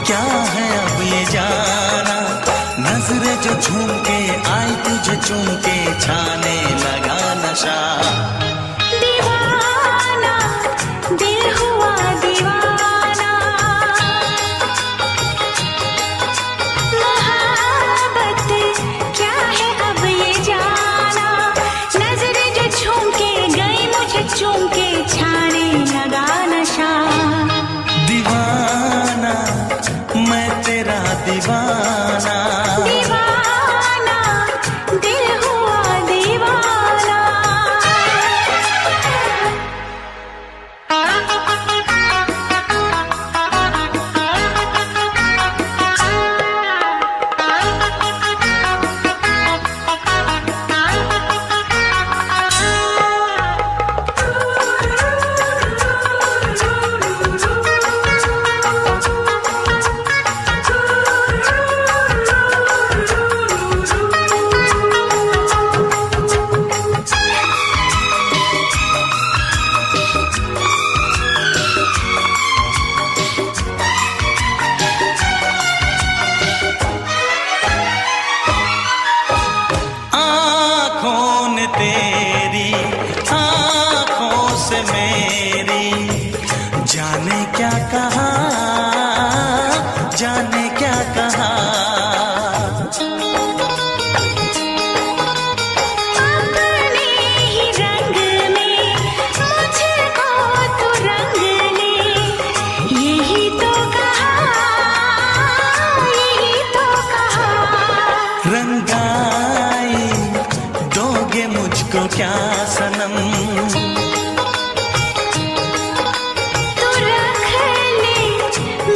क्या है अब ये जाना, नजरें जो झूम के आई तुझे चूम के छाने लगा नशा। दीवाना दिल हुआ दीवाना, मोहब्बत क्या है अब ये जाना, नजरें जो झूम के गई मुझे चूम के छाने लगा नशा। दीवाना मैं तेरा दीवाना, दीवाना दिल हुआ दीवाना। तेरी आँखों से मेरी जाने क्या कहा, जाने क्या कहा। अपने ही रंग में मुझको तो रंग ले, यही तो कहा, यही तो कहा। रंगाई दोगे मुझको क्या सनम, तू रख ले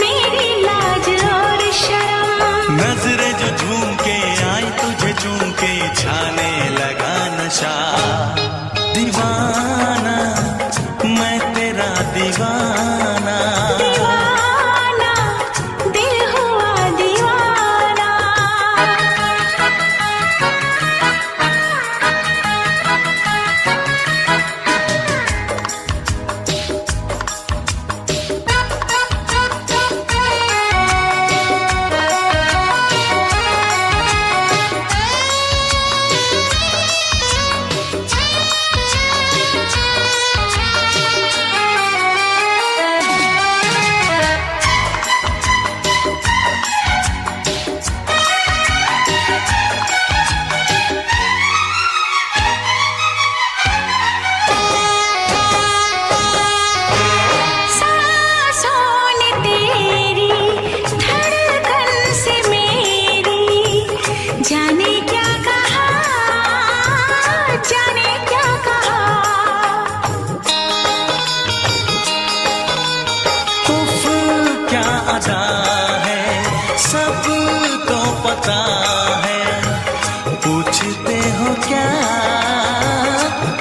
मेरी लाज और शर्म, नजरें जो झूम के आई तुझे चूम के छाने लगा नशा। दीवाना मैं तेरा दीवाना, दीवाना दिल हुआ दीवाना। जाने क्या कहा, जाने क्या कहा। उफ क्या अदा है सबको पता है, पूछते हो क्या,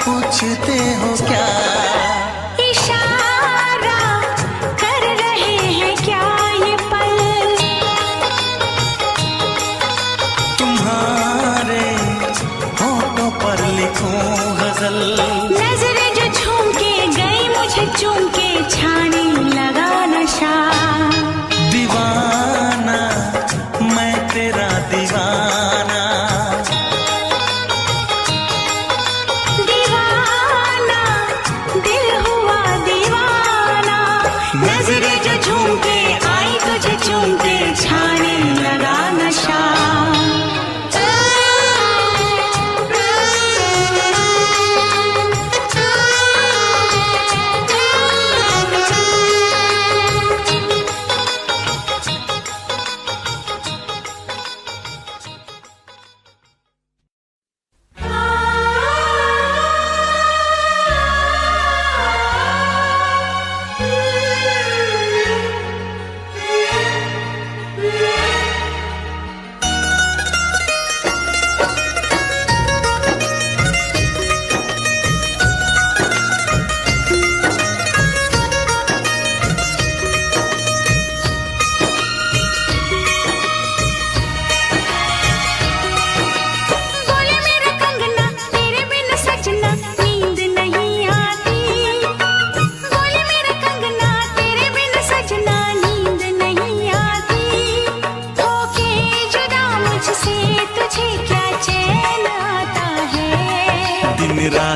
पूछते हो क्या। इशारा कर रहे हैं क्या ये पल, तुम्हारे होठों पर लिखूं गजल, नजरें जो झूम के गई मुझे चूम के छाने लगा नशा। दीवाना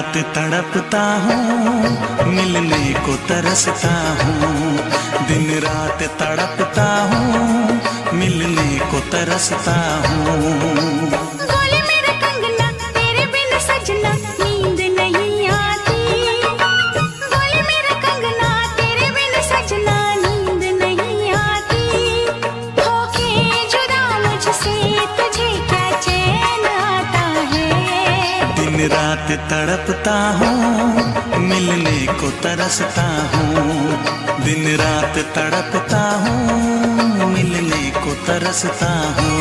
रात तड़पता हूँ, मिलने को तरसता हूँ। दिन रात तड़पता हूँ, मिलने को तरसता हूँ। बोले मेरा कंगना तेरे बिन सजना नींद नहीं आती। बोले मेरा कंगना तेरे बिन सजना नींद नहीं आती। होके जुदा मुझसे तुझे क्या चैन आता है। दिन रात तड़पता हूँ, मिलने को तरसता हूँ। दिन रात तड़पता हूँ, मिलने को तरसता हूँ।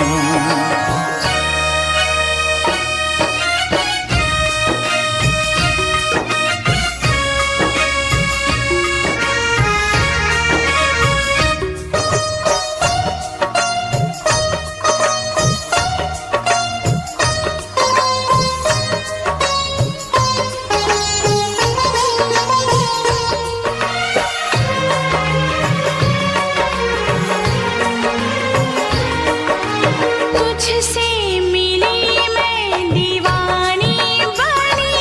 तुझसे मिली मैं दीवानी बनी।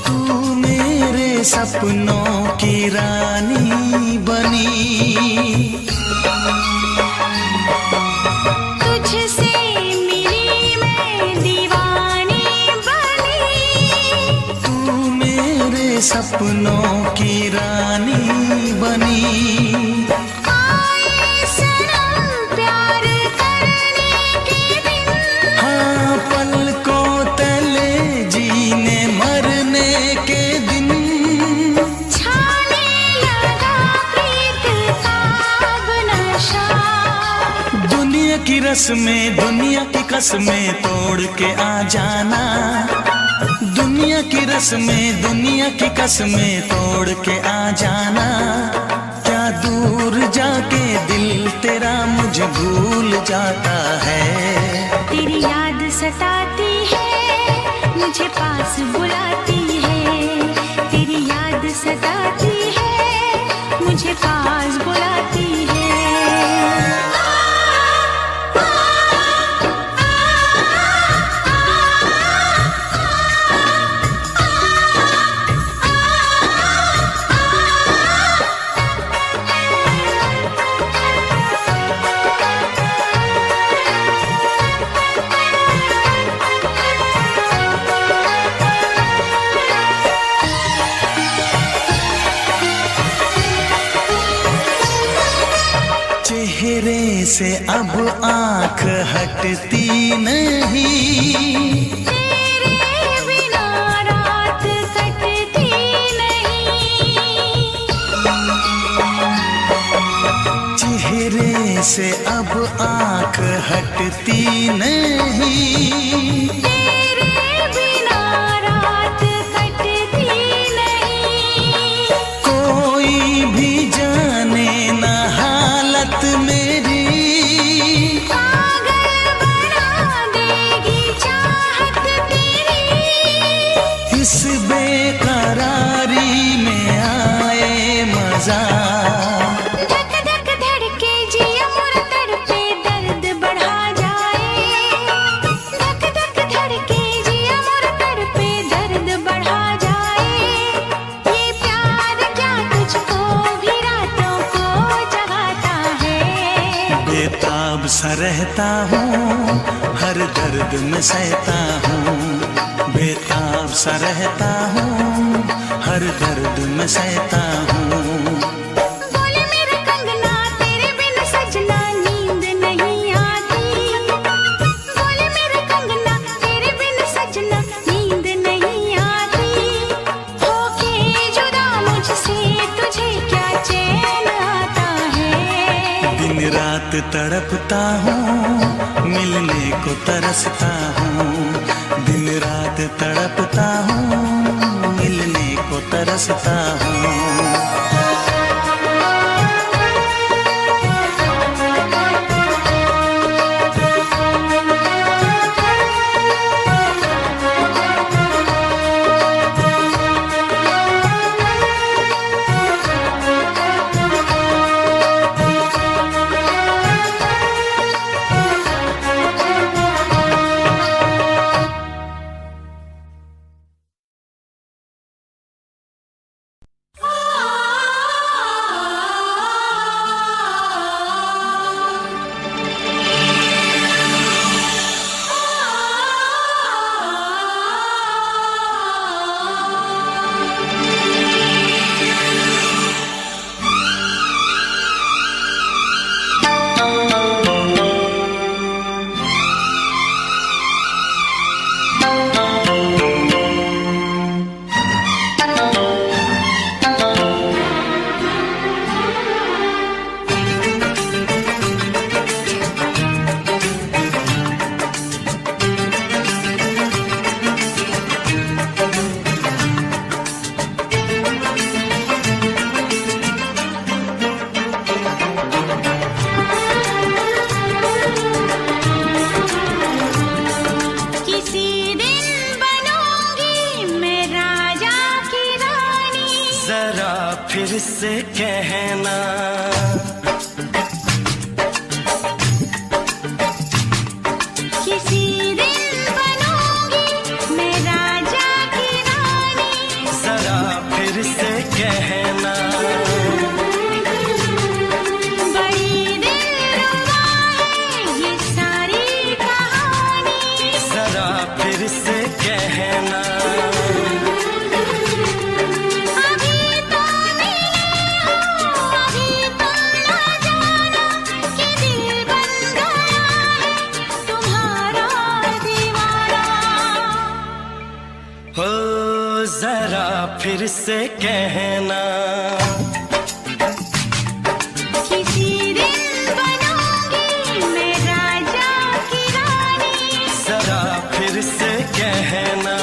तू मेरे सपनों की रानी बनी। तुझसे मिली मैं दीवानी बनी। तू मेरे सपनों की रानी बनी। आए सनम प्यार करने के दिन। हाँ, पलकों तले जीने मरने के दिन। छाने लगा प्रीत का अब नशा। दुनिया की रस्में, दुनिया की कसमें तोड़ के आ जाना। दुनिया की रस्में, दुनिया की कसमें तोड़ के आ जाना। क्या दूर जाके दिल तेरा मुझे भूल जाता है। तेरी याद सताती है, मुझे पास बुलाती है। तेरी याद सताती है, मुझे पास बुलाती है। चेहरे से अब आंख हटती नहीं। तेरे बिना रात कटती नहीं। चेहरे से अब आंख हटती नहीं। तेरे बिना रात कटती नहीं। कोई भी जाने ना हालत मेरी। पागल बना देगी चाहत तेरी। इस बेकरारी में आए मजा। धक धक धड़के जिया मोर तड़पे दर्द बढ़ा जाए। धक धक धड़के जिया मोर तड़पे दर्द बढ़ा जाए। ये प्यार क्या तुझको भी रातों को जगाता है। बेताब सा रहता हूँ, हर दर्द में सहता हूँ। बेताब सा रहता हूँ, हर दर्द में सहता हूँ। बोले मेरा कंगना तेरे बिन सजना नींद नहीं आती। बोले मेरा कंगना तेरे बिन सजना नींद नहीं आती। होके जुदा मुझसे तुझे क्या चैन आता है। दिन रात तड़पता हूँ, मिलने को तरसता हूँ। दिन रात तड़पता हूँ, मिलने को तरसता हूँ। से कहना। किसी दिन बनूंगी मैं राजा की रानी, जरा फिर से कहना। बड़ी दिलरुबा है ये सारी कहानी, जरा फिर से कहना। अभी तो मिले हो, अभी तो ना जाना कि दिल बन गया है तुम्हारा दीवाना। हो जरा फिर से कहना। किसी दिन बनूंगी मैं राजा की रानी, जरा फिर से कहना।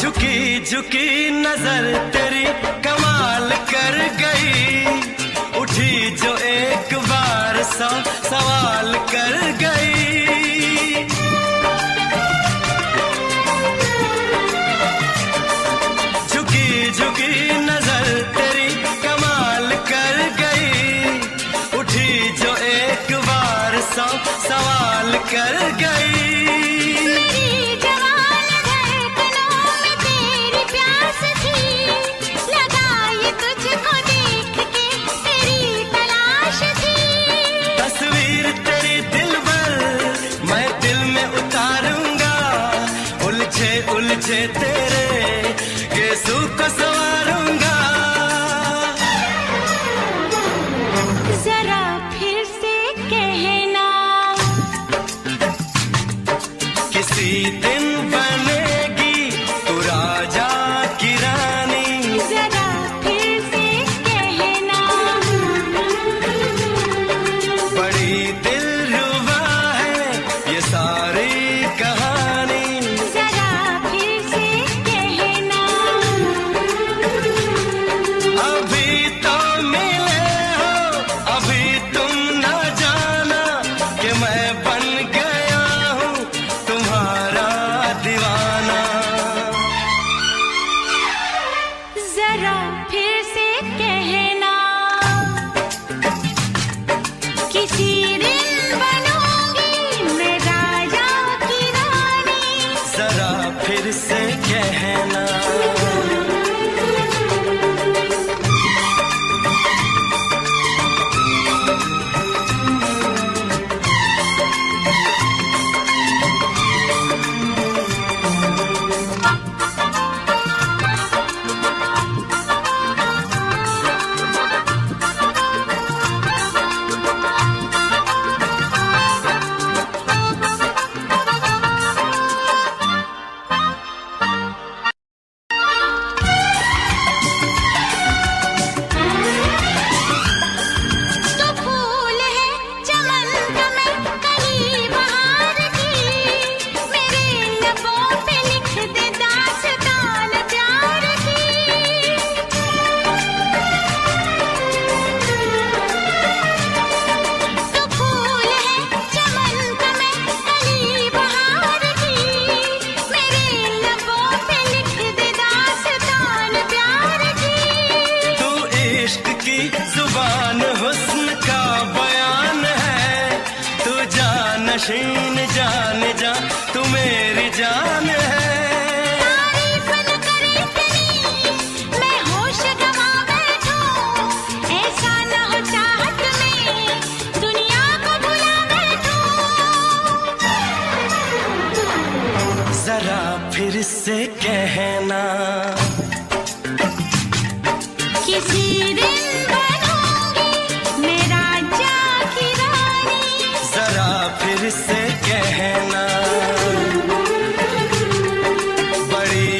झुकी झुकी नजर तेरी कमाल कर गई, उठी जो एक बार सौ सवाल कर गई। झुकी झुकी नजर तेरी कमाल कर गई, उठी जो एक बार सौ सवाल कर गई। मेरी जवान धड़कनों में तेरी प्यास थी, लगाई तुझको देख के तेरी तलाश थी। तस्वीर तेरी दिल भर मैं दिल में उतारूंगा, उलझे उलझे तेरे गेसू को संवारूंगा। जरा फिर से कहना, किसी दिन बनेगी तू राजा की रानी, जरा फिर से कहना। बड़ी दिलरुबा है ये सारी कहानी। जरा फिर से कहना, अभी तो मिले हो, अभी तुम न जाना कि मैं बन गया हूँ तुम्हारा दीवाना। जरा फिर से कहना, किसी दिन बनूंगी मैं राजा की रानी, जरा फिर से कहना। तो फूल है चमन का मैं कली बहार की, मेरे लबों पे लिख दे दास्तान प्यार की। तो फूल है चमन का मैं कली बहार की, मेरे लबों पे लिख दे दास्तान प्यार की। तू इश्क की जुबान हुस्न का बयान है, तू जानशीन जान जा तू मेरी जान है। तारीफ न करे तेरी मैं होश गवा बैठूं, ऐसा न हो चाहत में दुनिया को भुला बैठूं। जरा फिर से कहना, किसी दिन बनूंगी मैं राजा की रानी, जरा फिर से कहना। बड़ी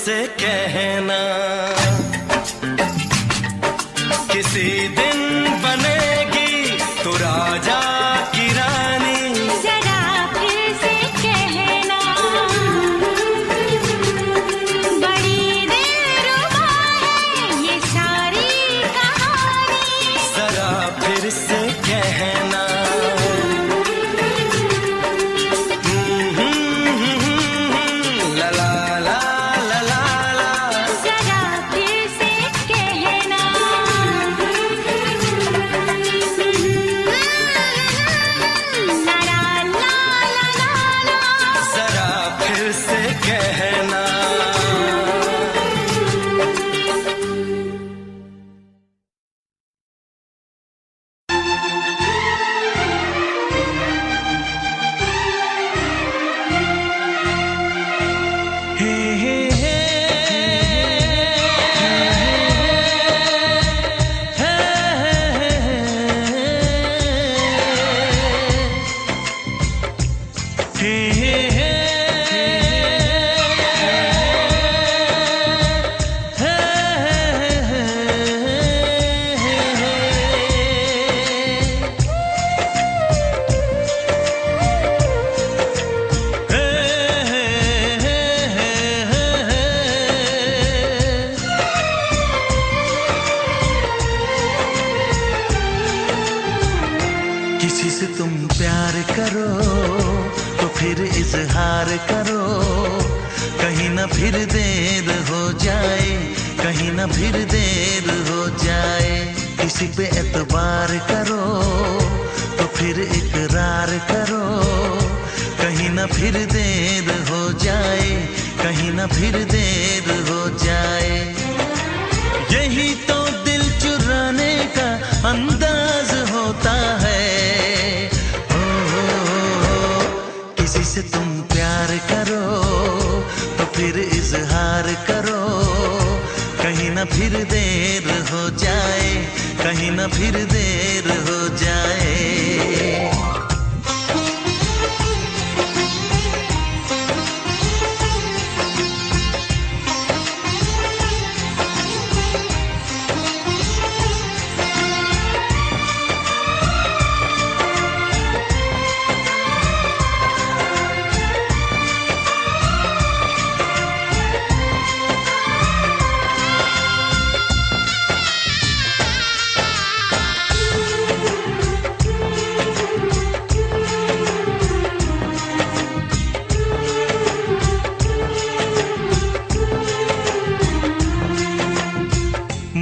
से कहना, किसी दिन बनेगी तू राजा की रानी। जरा फिर से कहना, बड़ी दिलरुबा है ये सारी कहानी। जरा फिर से कहना, ला ला ला ला ला ला। जरा फिर से कहना, ला ला ला ला ला। जरा फिर से कहना। हे हे हे किसी से तुम प्यार करो तो फिर इजहार करो, कहीं ना फिर देर हो जाए, कहीं ना फिर देर हो जाए। किसी पे एतबार करो तो फिर इकरार करो, कहीं ना फिर देर हो जाए, कहीं ना फिर देर हो जाए। यही तो दिल चुराने का अंदाज होता है। किसी से तुम प्यार करो तो फिर इजहार करो, कहीं ना फिर देर हो जाए, कहीं ना फिर देर हो जाए।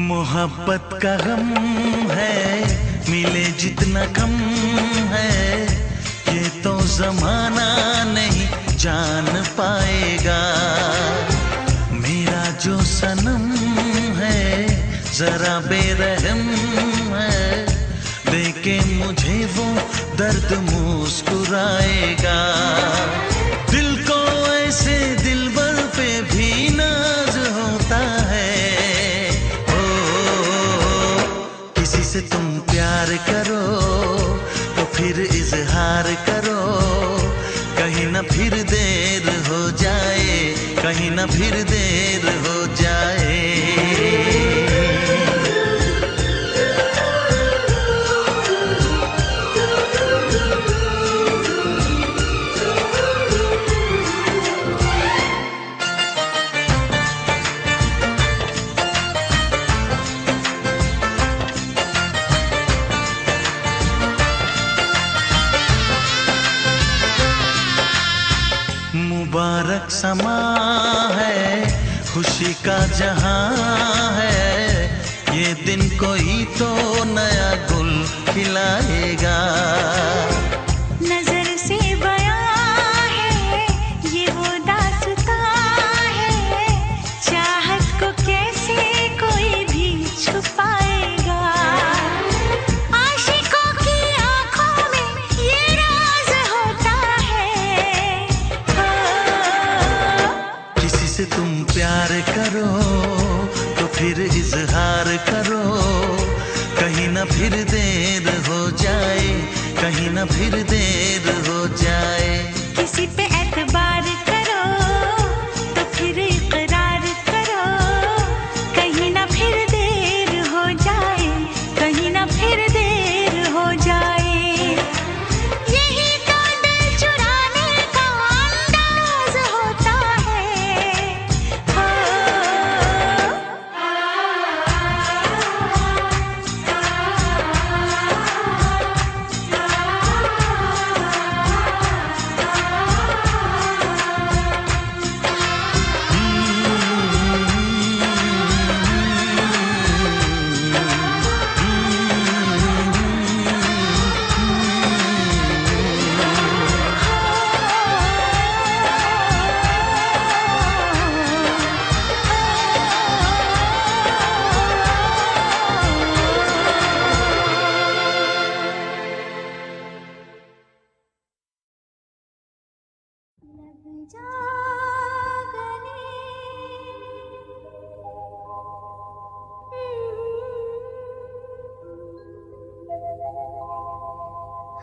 मोहब्बत का गम है, मिले जितना कम है, ये तो जमाना नहीं जान पाएगा। मेरा जो सनम है जरा बेरहम है, देखे मुझे वो दर्द मुस्कुराएगा। दिल को ऐसे दिलबर पे भी नाज होता है। किसी से तुम प्यार करो तो फिर इजहार करो, कहीं ना फिर देर हो जाए, कहीं ना फिर देर हो जाए। मुबारक समा है, खुशी का जहां है, ये दिन कोई तो नया गुल खिलाएगा। नजर से बयां है ये वो दास्तां है, चाहत को कैसे कोई भी छुपाएगा। आशिकों की आंखों में ये राज होता है। किसी से तुम प्यार करो तो फिर इजहार करो, कहीं ना फिर देर हो जाए, कहीं ना फिर देर हो जाए। किसी पे एतबार करो तो फिर इकरार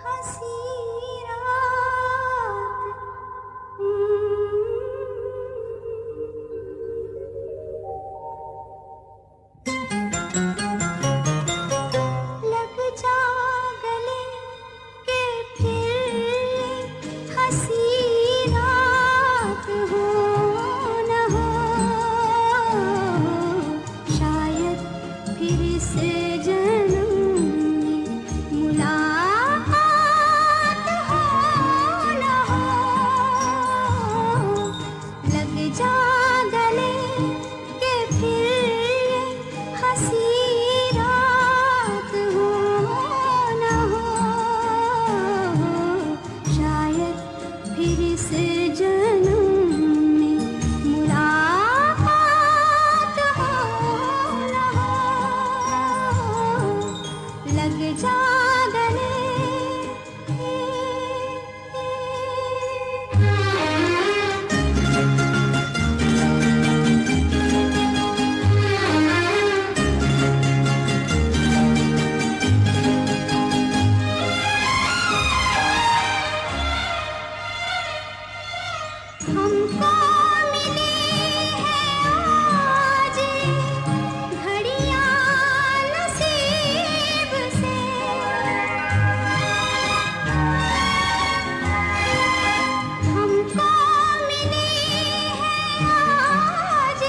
हंसी रात लग जा गले के फिर हंसी रात हो न हो शायद फिर से जन्म में मुलाकात हो न हो लग जा गले के फिर हंसी रात हो न हो शायद फिर से जन्म में मुलाकात हो न हो लग जा गले हमको मिली है आज घड़ियां नसीब से हमको मिली है आज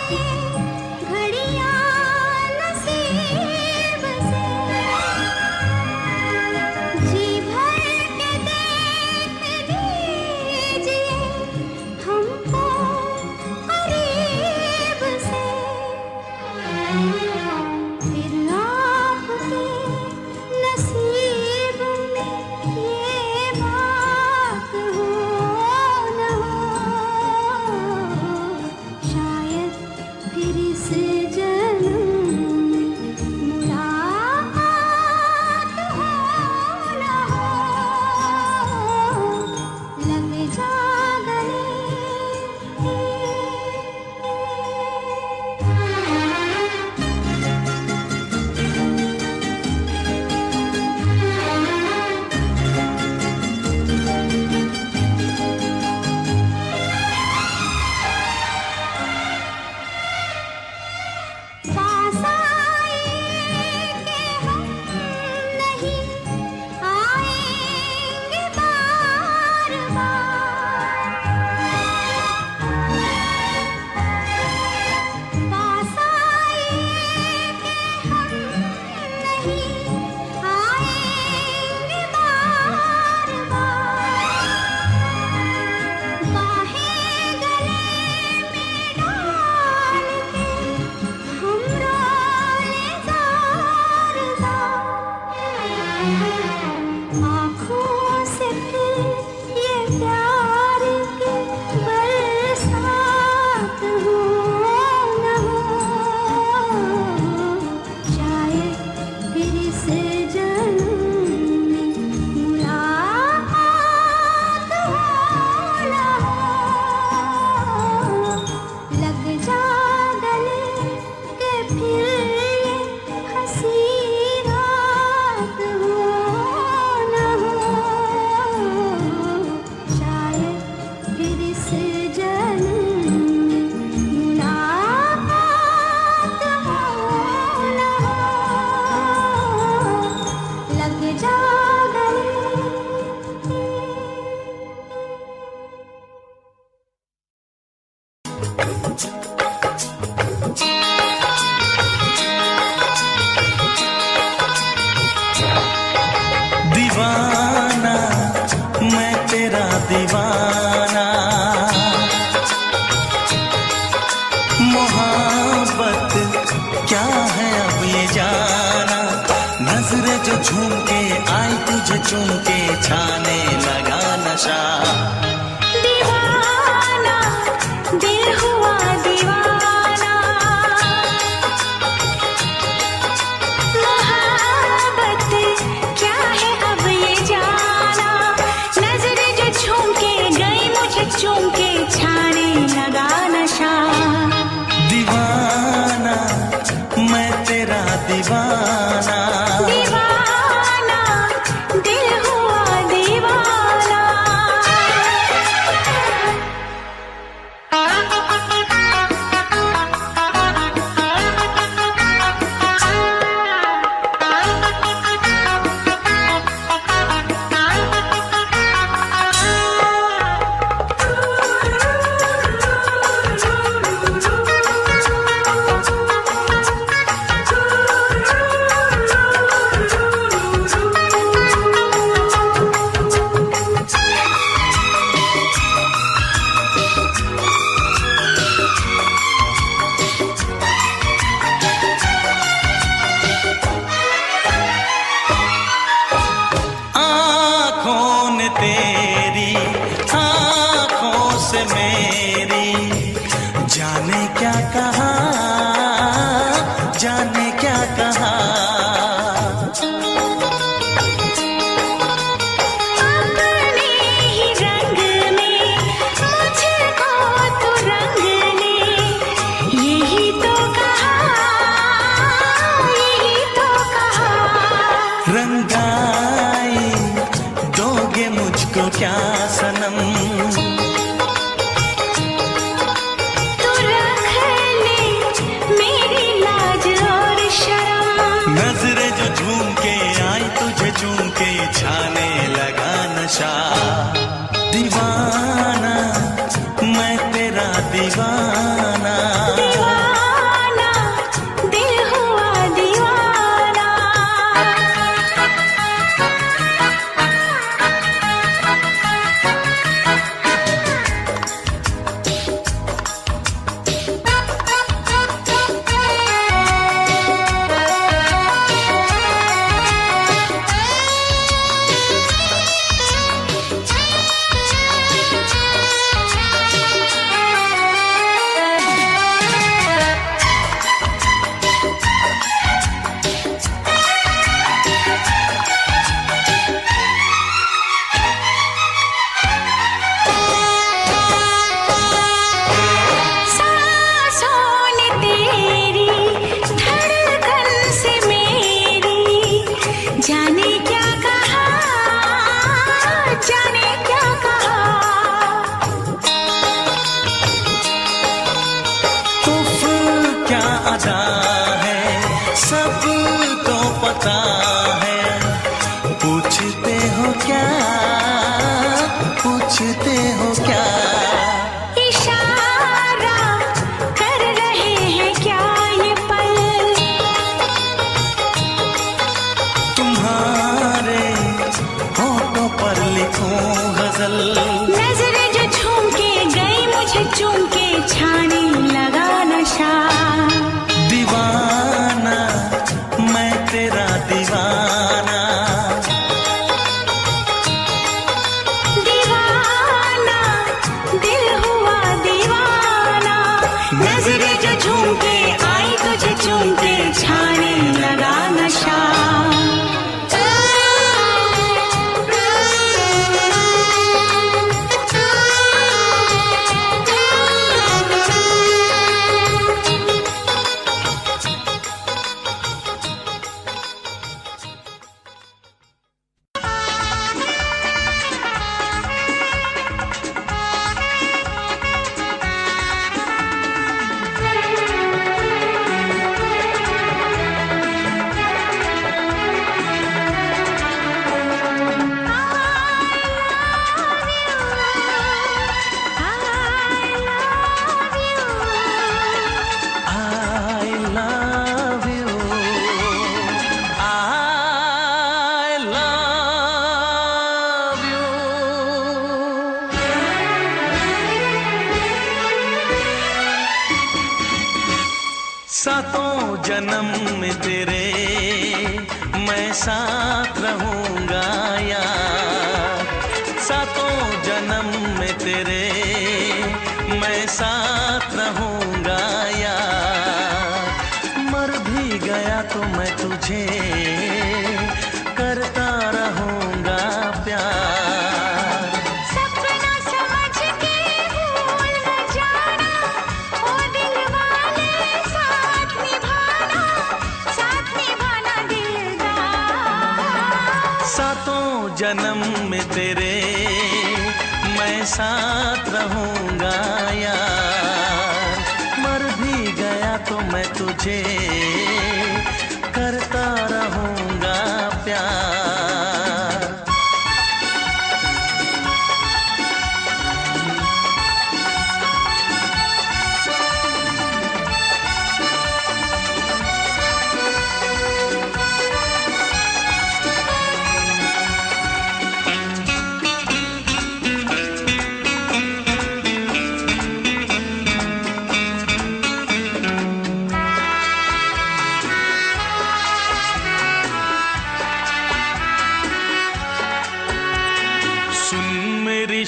घड़ियां नसीब से जी भर के देख लीजिए हमको करीब से फिर आपके नसीब में ये बात हो न हो शायद फिर से जन्म में मुलाकात हो न हो लग जा गले पास आए के हम नहीं आएंगे बार पास आए के हम नहीं आएंगे बार बाहें गले में डाल के हम रोले ज़ार आँखों से फिर ये प्यार की बरसात हो न हो शायद फिर से जन्म में मुलाकात हो न हो लग जा गले के फिर ये हंसी रात हो न हो शायद फिर से जन्म में मुलाकात हो न हो लग जा गले दीवाना मैं तेरा दीवाना मोहब्बत क्या है अब ये जाना नजरें जो झूम के आई तुझे चूम के छाने लगा नशा दीवाना दिल हुआ दीवाना मोहब्बत क्या है अब ये जाना नजरें जो झूम के गई मुझे चूम के छाने लगा नशा दीवाना मैं तेरा दीवाना दीवाना दिल हुआ क्या सनम। तू रख ले मेरी लाज और शर्म। नजरें जो झूम के आई तुझे चूम के छाने लगा नशा। दीवाना मैं तेरा दीवाना। दीवाना दिल हुआ दीवाना। जाने क्या कहा, जाने क्या कहा। उफ क्या अदा है सबको पता है। पूछते हो क्या, पूछते हो क्या। इशारा कर रहे हैं क्या ये पल। तुम्हारे होठों पर लिखूं गजल। नजरें जो झूम के गई मुझे चूम के छाने लगा नशा। दीवाना मैं तेरा दीवाना। दीवाना दिल हुआ दीवाना। नजरें जो झूम के आई तुझे चूम के छाने लगा नशा। सातों जन्म में तेरे मैं साथ रहूंगा यार। सातों जन्म में तेरे मैं साथ रहूंगा यार। मर भी गया तो मैं तुझे करता रहूंगा प्यार। सपना समझ के भूल न जाना, ओ दिल वाले साथ निभाना दिलदार। सातों जन्म में तेरे मैं साथ रहूंगा यार। मर भी गया तो मैं तुझे करता रहूंगा प्यार।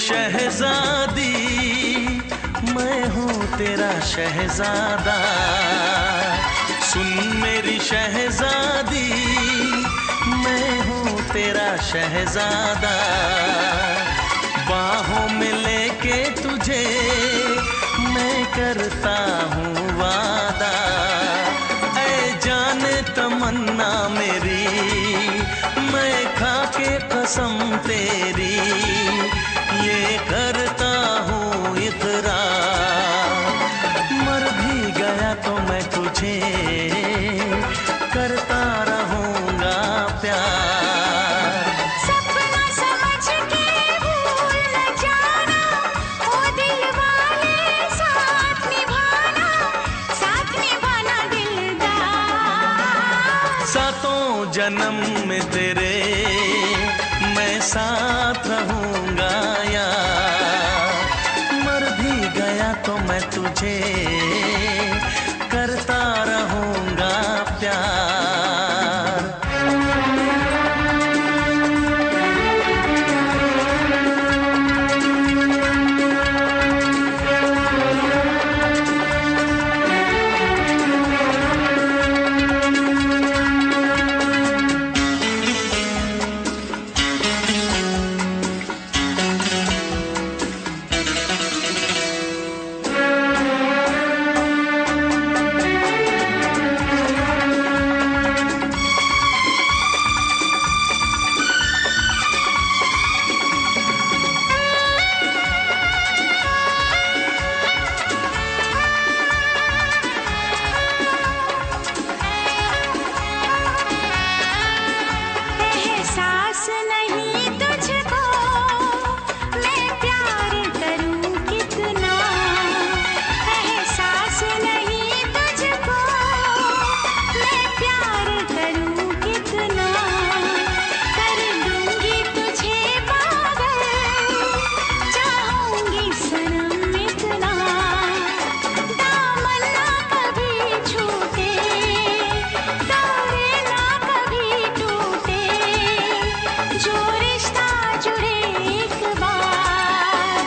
शहजादी मैं हूँ तेरा शहजादा। सुन मेरी शहजादी मैं हूँ तेरा शहजादा। बाहों में लेके तुझे मैं करता हूँ वादा। ऐ जाने तमन्ना मेरी मैं खा के कसम तेरी। रहूंगा यार। मर भी गया तो मैं तुझे करता रहूंगा प्यार। एहसास नहीं तुझको मैं प्यार करूं कितना, एहसास नहीं तुझको मैं प्यार करूं कितना, कर दूंगी तुझे पागल चाहूंगी सनम इतना, दामन ना कभी छूटे तारे ना कभी टूटे, जो रिश्ता जुड़े एक बार।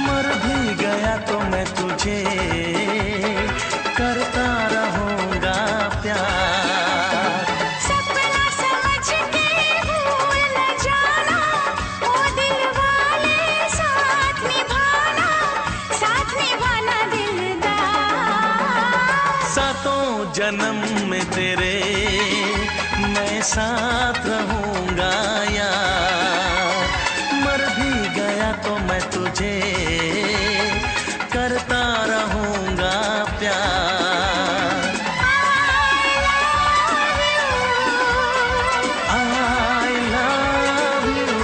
मर भी गया तो मैं तुझे करता रहूंगा प्यार। सपना समझ के भूल न जाना, ओ दिल वाले साथ निभाना दिलदार। सातों जन्म में तेरे मैं साथ रहूंगा यार। मर भी गया तो मैं तुझे करता रहूंगा प्यार। I love you।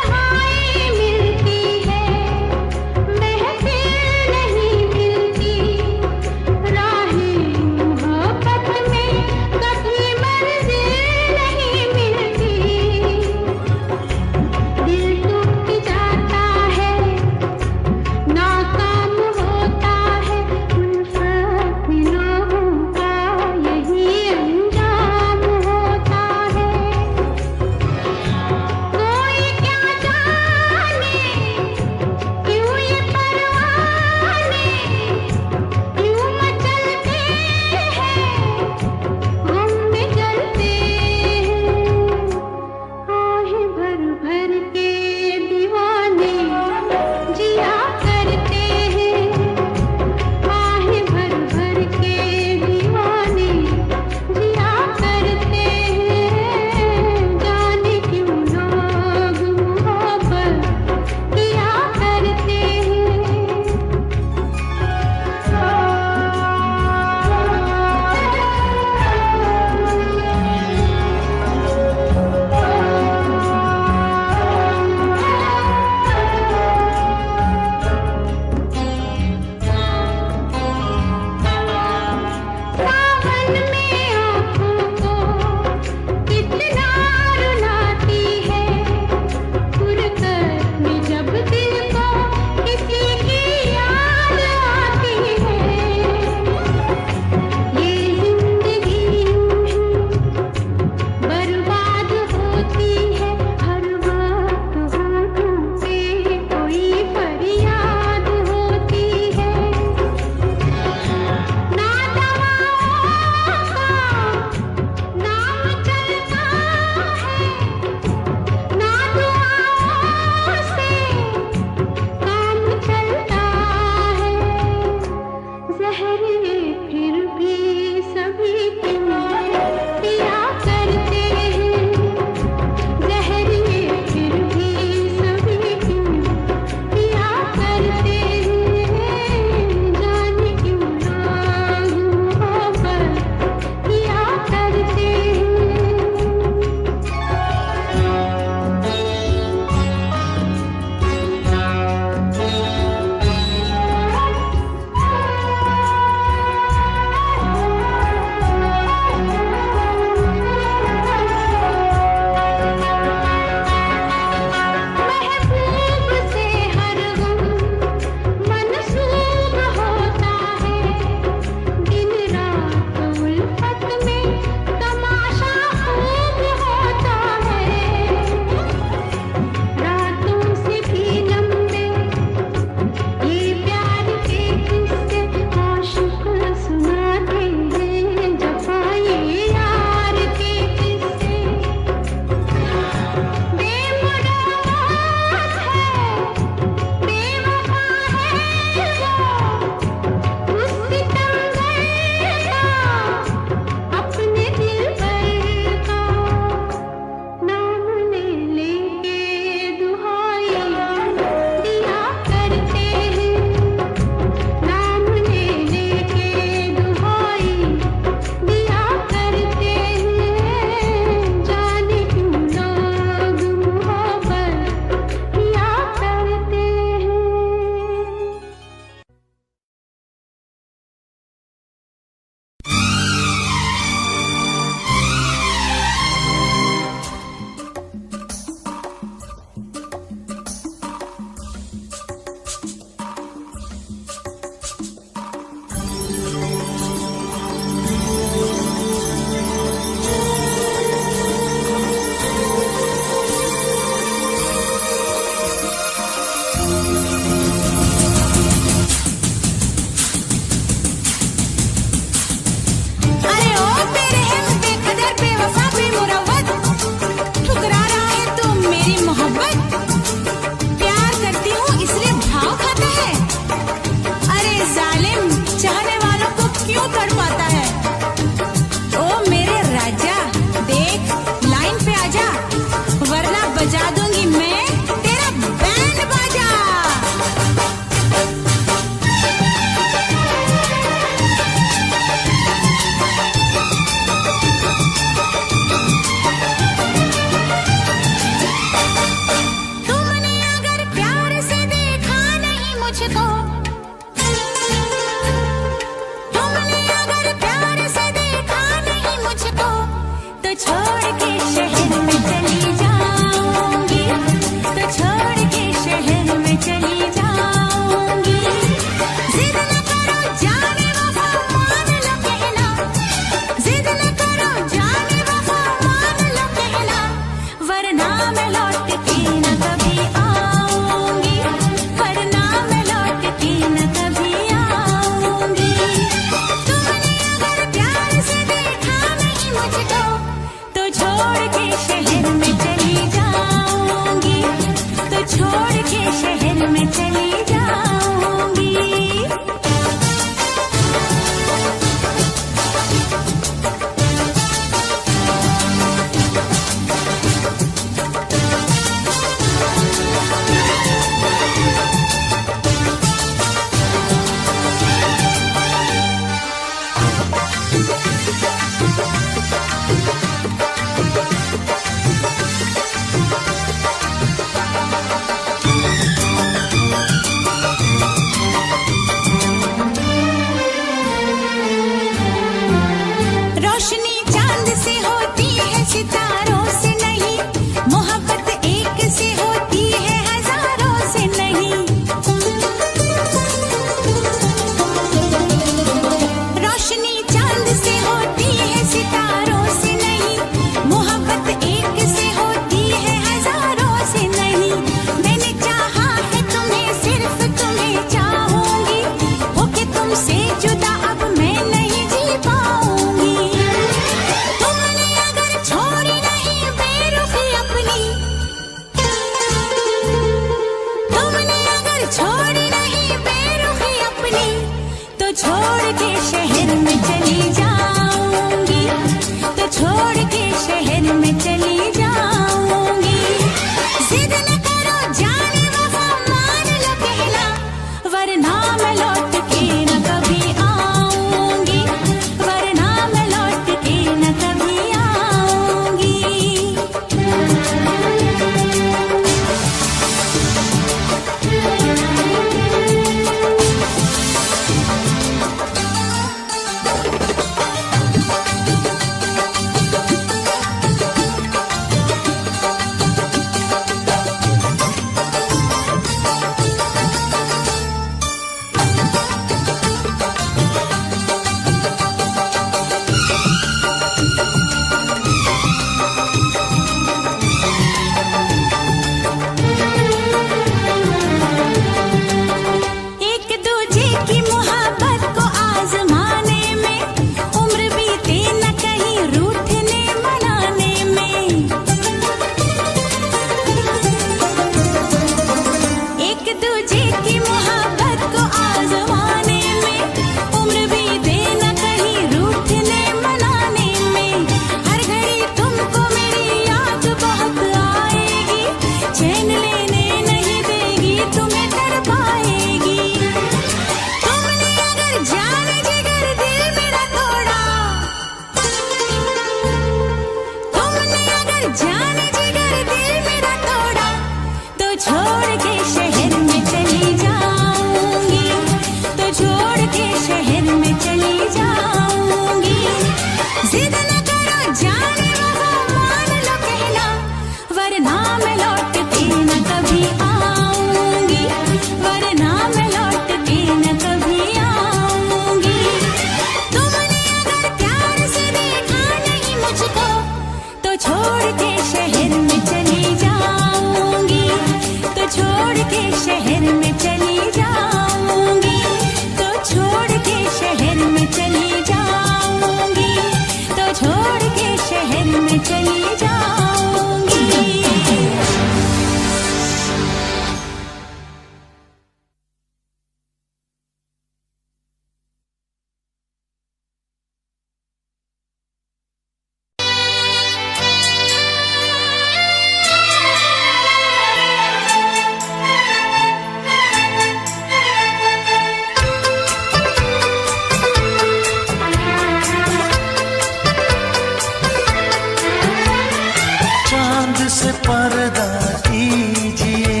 से पर्दा कीजिए,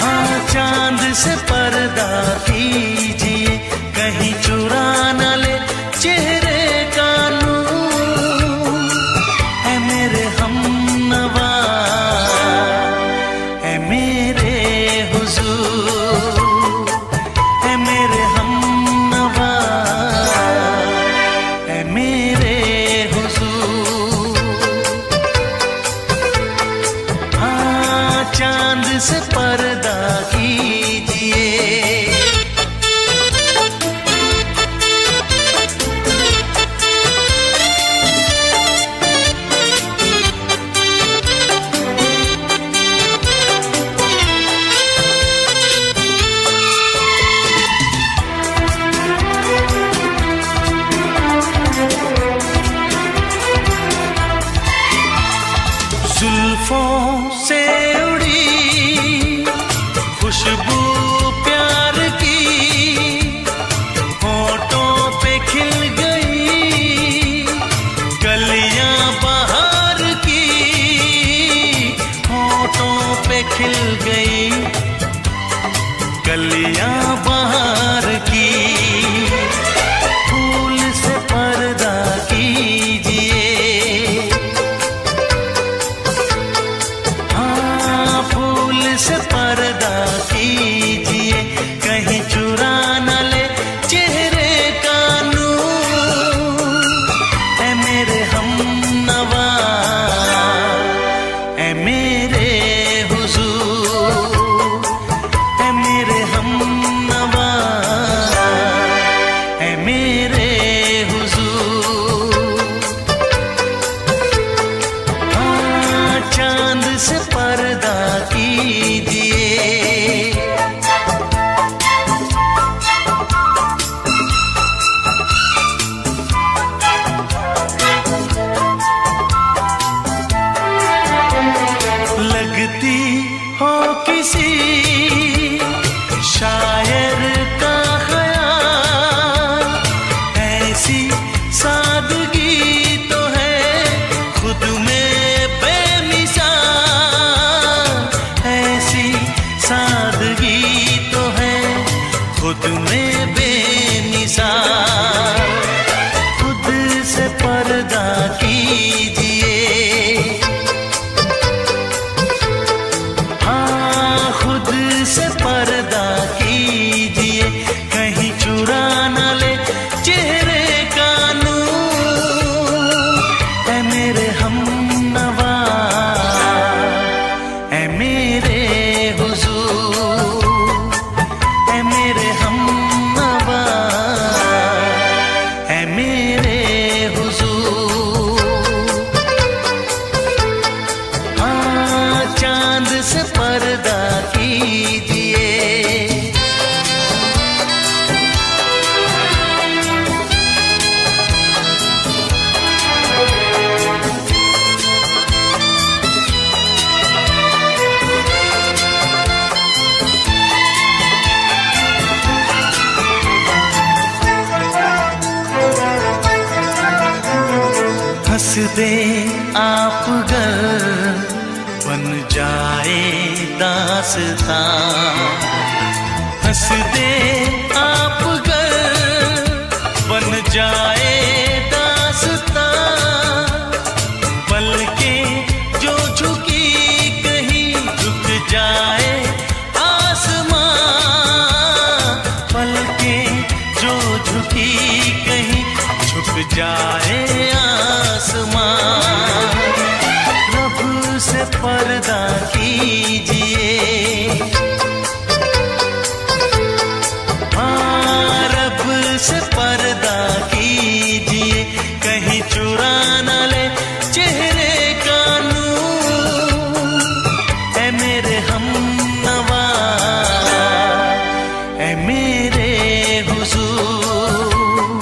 हाँ चांद से पर्दा कीजिए, कहीं चुरा न ले चेहरे का नूर। ऐ मेरे हमनवा, ऐ मेरे हुजूर, ऐ मेरे हमनवा, ऐ मेरे हुजूर। हाँ चांद से पर्दा कीजिए। जुल्फों से उड़ी खुशबू प्यार की, होठों पे खिल गई कलियां बहार की, होठों पे खिल गई कलियां बहार की। फूल से पर्दा कीजिए, से पर्दा कीजिए, कहीं चुरा न ले चेहरे का नूर। ऐ मेरे हमनवा, ऐ मेरे हुजूर, ऐ मेरे हमनवा, ऐ मेरे हुजूर। हाँ चांद से पर्दा कीजिए। लगती हो किसी शायर का ख़याल, ऐसी सादगी तो है खुद में बेमिसाल, ऐसी सादगी तो है खुद में बेमिसाल। खुद से पर्दा कीजिए, हाँ खुद से पर्दा कीजिए, कहीं चुरा न ले चेहरे का नूर। ऐ मेरे हमनवा, ऐ मेरे हुजूर, ऐ मेरे हमनवा, ऐ मेरे हुजूर। हाँ चांद से पर्दा कीजिए। हंस दे आप गर बन जाए दास्तां, हंस दे आप गर बन जाए दास्तां। पलकें जो झुकी कहीं झुक जाए आसमां, पलकें जो झुकी कहीं झुक जाए आसमां। रब से पर्दा कीजिए, हाँ रब से पर्दा कीजिए, कहीं चुरा न ले चेहरे का नूर। ऐ मेरे हमनवा, ऐ मेरे हुजूर,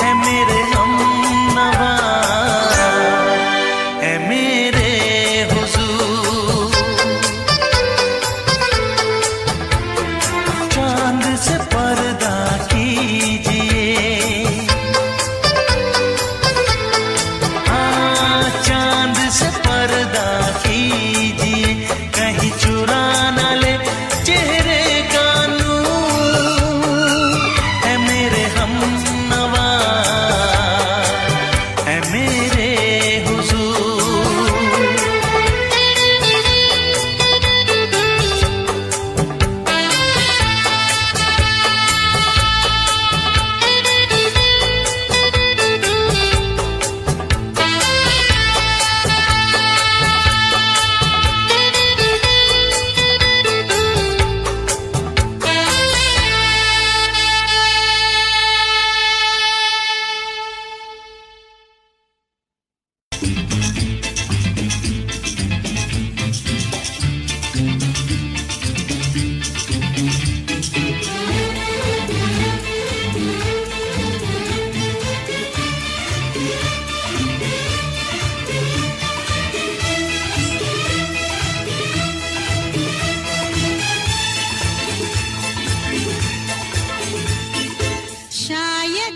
ऐ मेरे हमनवा, ऐ मेरे हुजूर।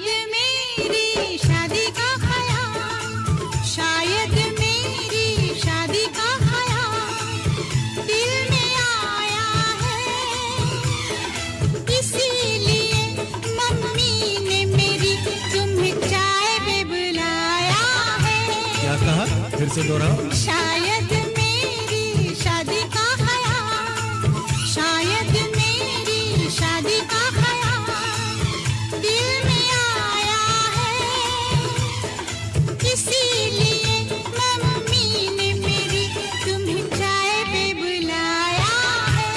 शायद मेरी शादी का ख्याल, शायद मेरी शादी का ख्याल दिल में आया है, इसीलिए मम्मी ने मेरी तुम्हें चाय पे बुलाया है। क्या कहा? फिर से दोहराओ। शायद मेरी शादी का ख्याल, शायद मेरी शादी का ख्याल दिल में आया है, इसीलिए मम्मी ने मेरी तुम्हें चाय पे बुलाया है।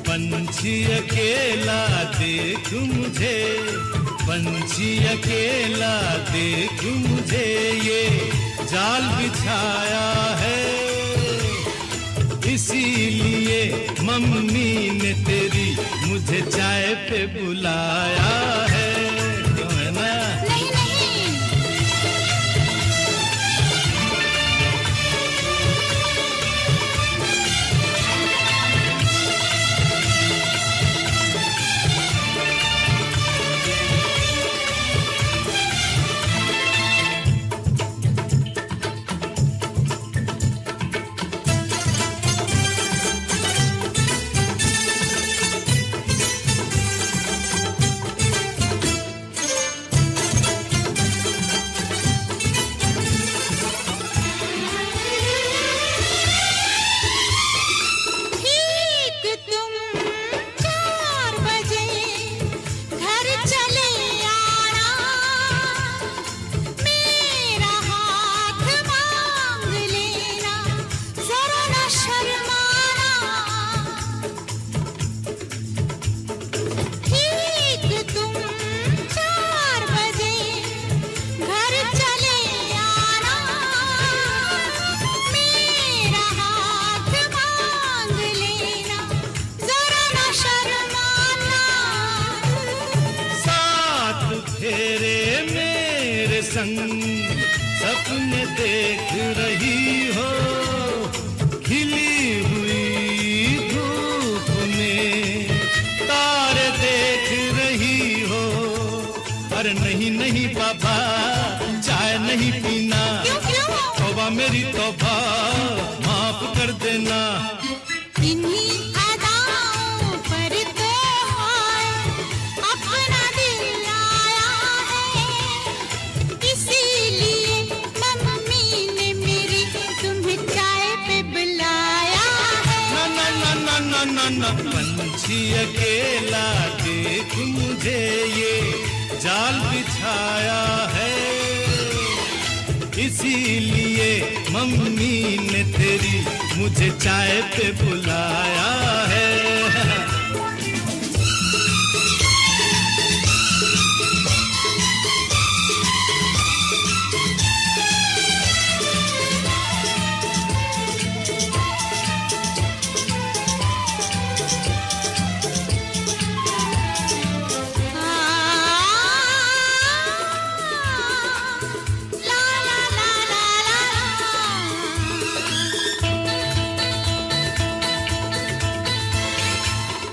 पंछी अकेला देख मुझे, पंछी अकेला देख मुझे, ये जाल बिछाया है, इसीलिए मम्मी ने तेरी मुझे चाय पे बुलाया है। क्यों है ना? नहीं नहीं, ठीक तुम 4 बजे घर चले आना, मेरा हाथ मांग लेना, जरा न शर्माना। ठीक तुम 4 बजे घर चले आना, मेरा हाथ मांग लेना, जरा न शर्माना। साथ फेरे मेरे संग सपने देख रही हो, खिली हुई धूप में तारे देख रही हो। अरे नहीं नहीं बाबा, चाय नहीं पीना, क्यों क्यों? तौबा मेरी तौबा, माफ कर देना। इन्हीं अदाओं पर तो अपना दिल आया है, इसीलिए मम्मी ने मेरी तुम्हें चाय पे बुलाया है। ना ना ना ना ना ना ना, पंछी अकेला देख मुझे, ये जाल बिछाया है, इसीलिए मम्मी ने तेरी मुझे चाय पे बुलाया है। ला ला ला ला ला,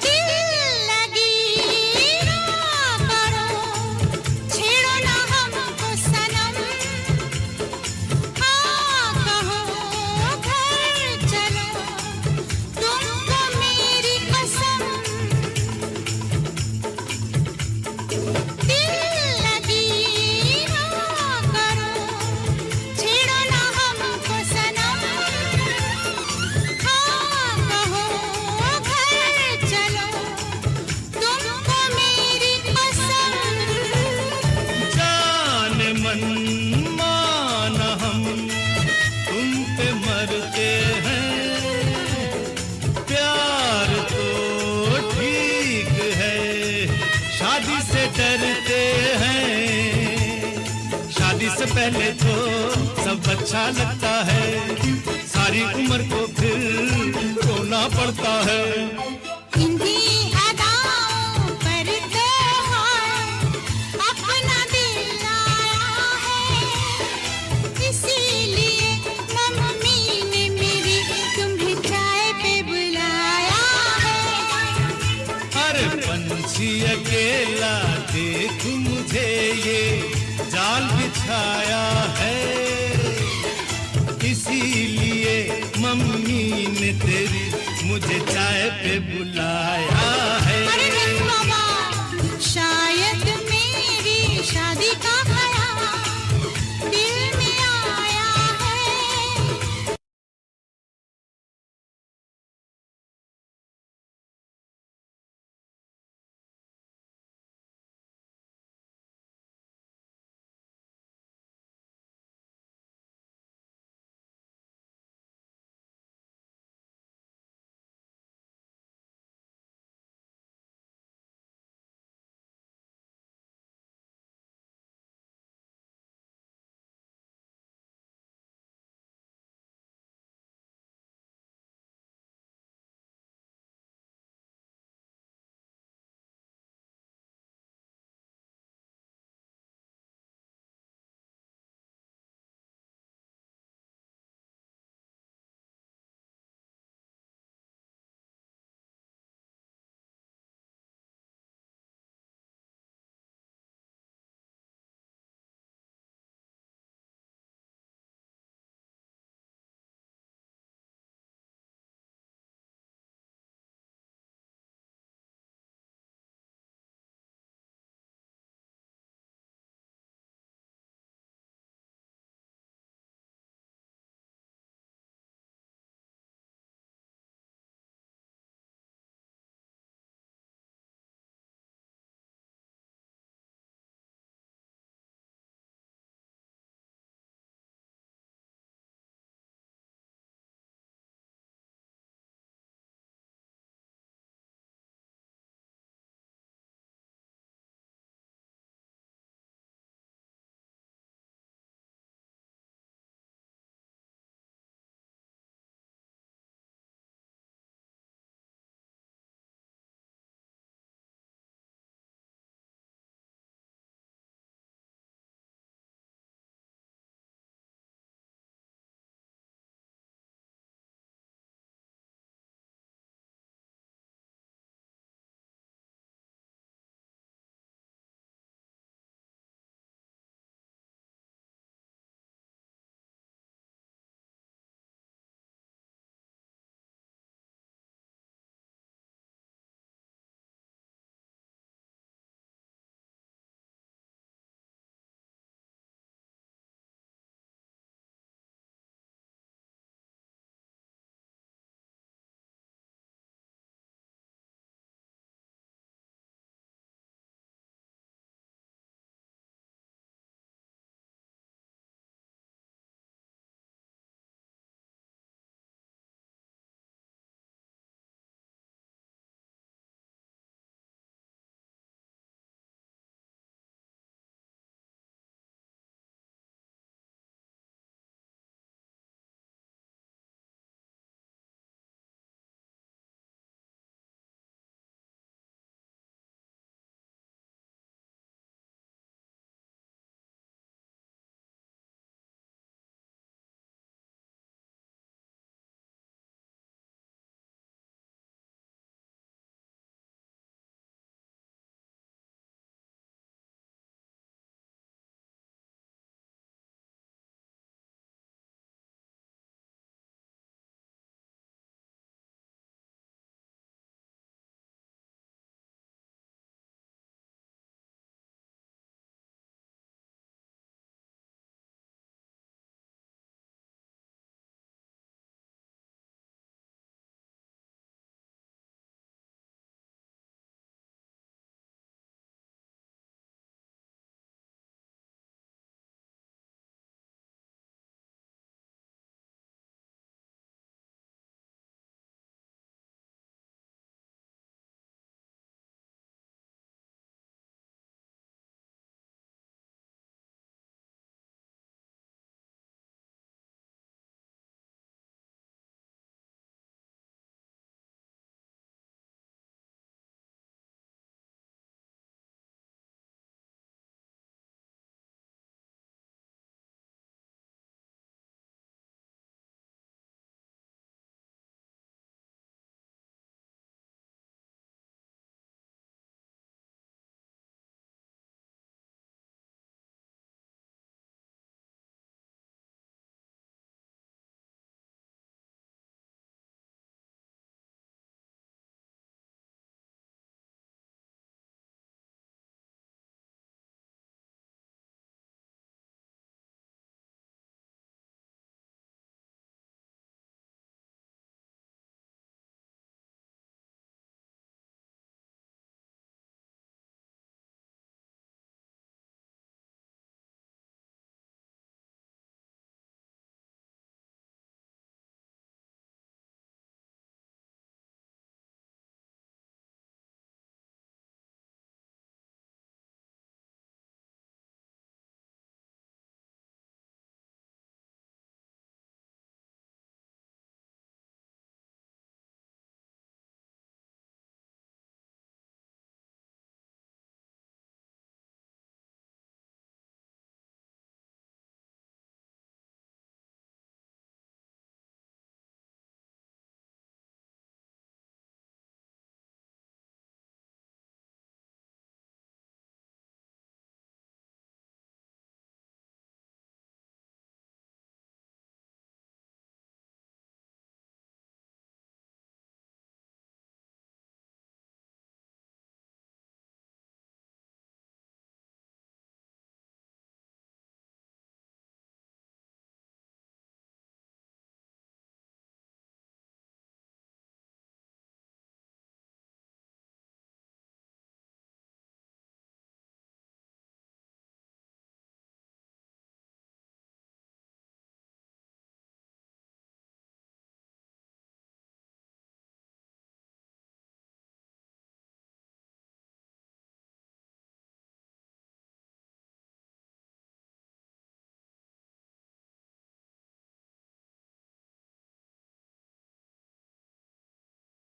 दिल लगी ना करो, छेड़ो ना हमको सनम, हाँ कहो घर चलो, तुमको मेरी कसम। दिल लगी ना करो, छेड़ो ना हमको सनम, हाँ कहो घर चलो, तुमको मेरी कसम। जान मन मान हम तुम पे मरते हैं, प्यार तो ठीक है, शादी से डरते हैं। शादी से पहले तो सब अच्छा लगता है, सारी उम्र को फिर रोना पड़ता है। इन्हीं अदाओं पर तो अपना दिल आया है, इसीलिए मम्मी ने मेरी तुम्हें चाय पे बुलाया है। हर पंछी अकेला देख मुझे ये जाल बिछाया है, इसीलिए मम्मी ने तेरी मुझे चाय पे बुलाया